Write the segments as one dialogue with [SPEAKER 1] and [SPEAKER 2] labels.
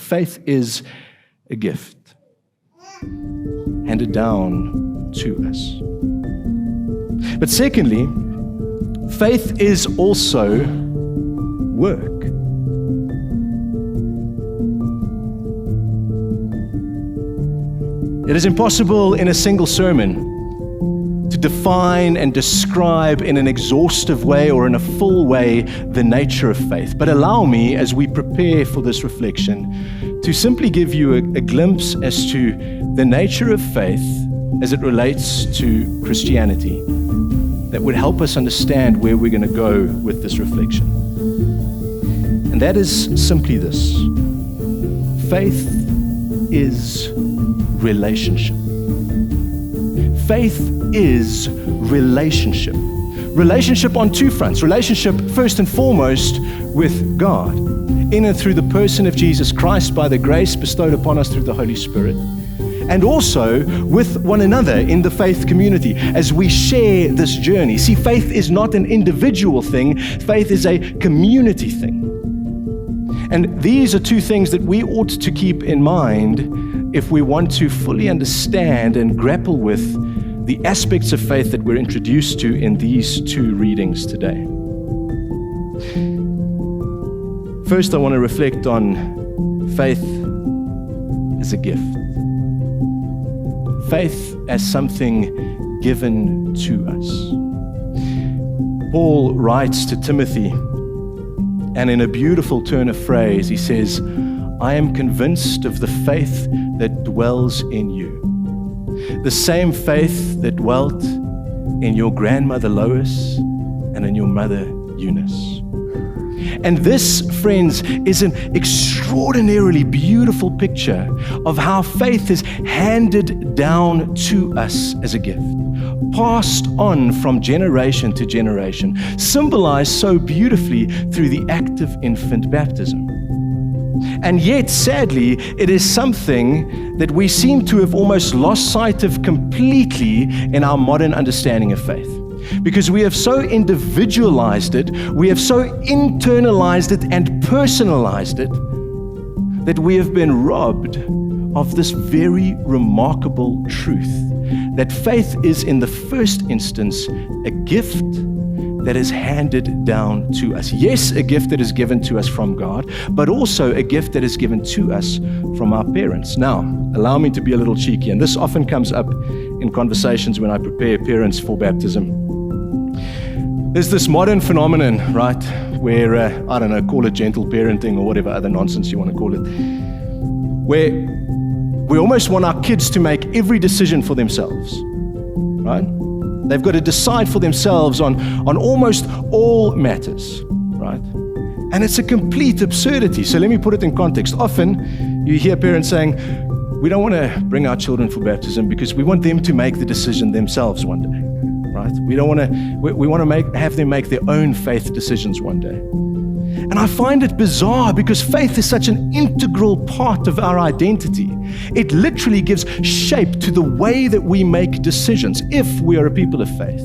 [SPEAKER 1] Faith is a gift handed down to us. But secondly, faith is also work. It is impossible in a single sermon to define and describe in an exhaustive way or in a full way the nature of faith. But allow me, as we prepare for this reflection, to simply give you a glimpse as to the nature of faith as it relates to Christianity that would help us understand where we're going to go with this reflection. And that is simply this: faith is relationship. Faith is relationship. Relationship on two fronts. Relationship, first and foremost, with God, in and through the person of Jesus Christ by the grace bestowed upon us through the Holy Spirit. And also with one another in the faith community as we share this journey. See, faith is not an individual thing. Faith is a community thing. And these are two things that we ought to keep in mind if we want to fully understand and grapple with the aspects of faith that we're introduced to in these two readings today. First, I want to reflect on faith as a gift. Faith as something given to us. Paul writes to Timothy, and in a beautiful turn of phrase, he says, I am convinced of the faith that dwells in you. The same faith that dwelt in your grandmother Lois and in your mother Eunice. And this, friends, is an extraordinarily beautiful picture of how faith is handed down to us as a gift, passed on from generation to generation, symbolized so beautifully through the act of infant baptism. And yet, sadly, it is something that we seem to have almost lost sight of completely in our modern understanding of faith. Because we have so individualized it, we have so internalized it and personalized it, that we have been robbed of this very remarkable truth, that faith is in the first instance a gift that is handed down to us. Yes, a gift that is given to us from God, but also a gift that is given to us from our parents. Now, allow me to be a little cheeky, and this often comes up in conversations when I prepare parents for baptism. There's this modern phenomenon, right, where, I don't know, call it gentle parenting or whatever other nonsense you want to call it, where we almost want our kids to make every decision for themselves, right? They've got to decide for themselves on almost all matters, right? And it's a complete absurdity. So let me put it in context. Often you hear parents saying, we don't want to bring our children for baptism because we want them to make the decision themselves one day, right? We want to have them make their own faith decisions one day. And I find it bizarre because faith is such an integral part of our identity. It literally gives shape to the way that we make decisions if we are a people of faith.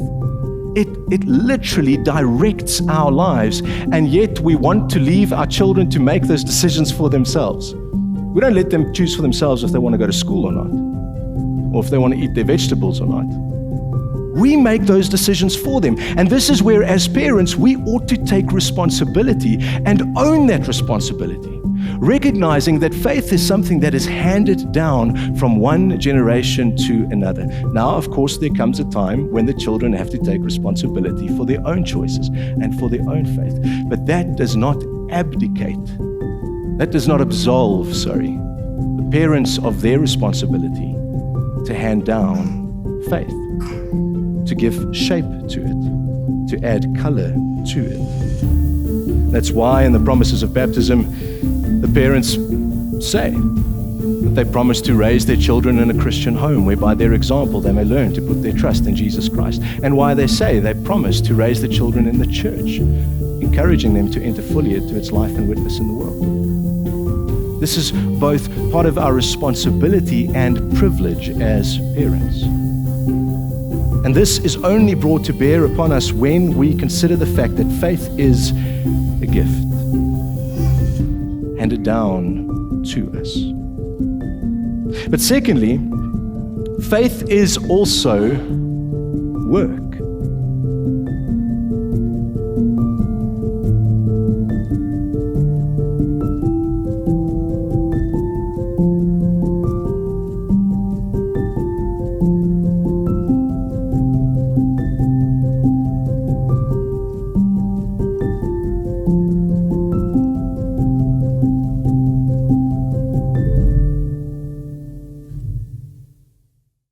[SPEAKER 1] It literally directs our lives, and yet we want to leave our children to make those decisions for themselves. We don't let them choose for themselves if they want to go to school or not, or if they want to eat their vegetables or not. We make those decisions for them. And this is where, as parents, we ought to take responsibility and own that responsibility, recognizing that faith is something that is handed down from one generation to another. Now, of course, there comes a time when the children have to take responsibility for their own choices and for their own faith. But that does not abdicate, that does not absolve, the parents of their responsibility to hand down faith, to give shape to it, to add color to it. That's why in the promises of baptism, the parents say that they promise to raise their children in a Christian home, where by their example they may learn to put their trust in Jesus Christ. And why they say they promise to raise the children in the church, encouraging them to enter fully into its life and witness in the world. This is both part of our responsibility and privilege as parents. And this is only brought to bear upon us when we consider the fact that faith is a gift handed down to us. But secondly, faith is also work.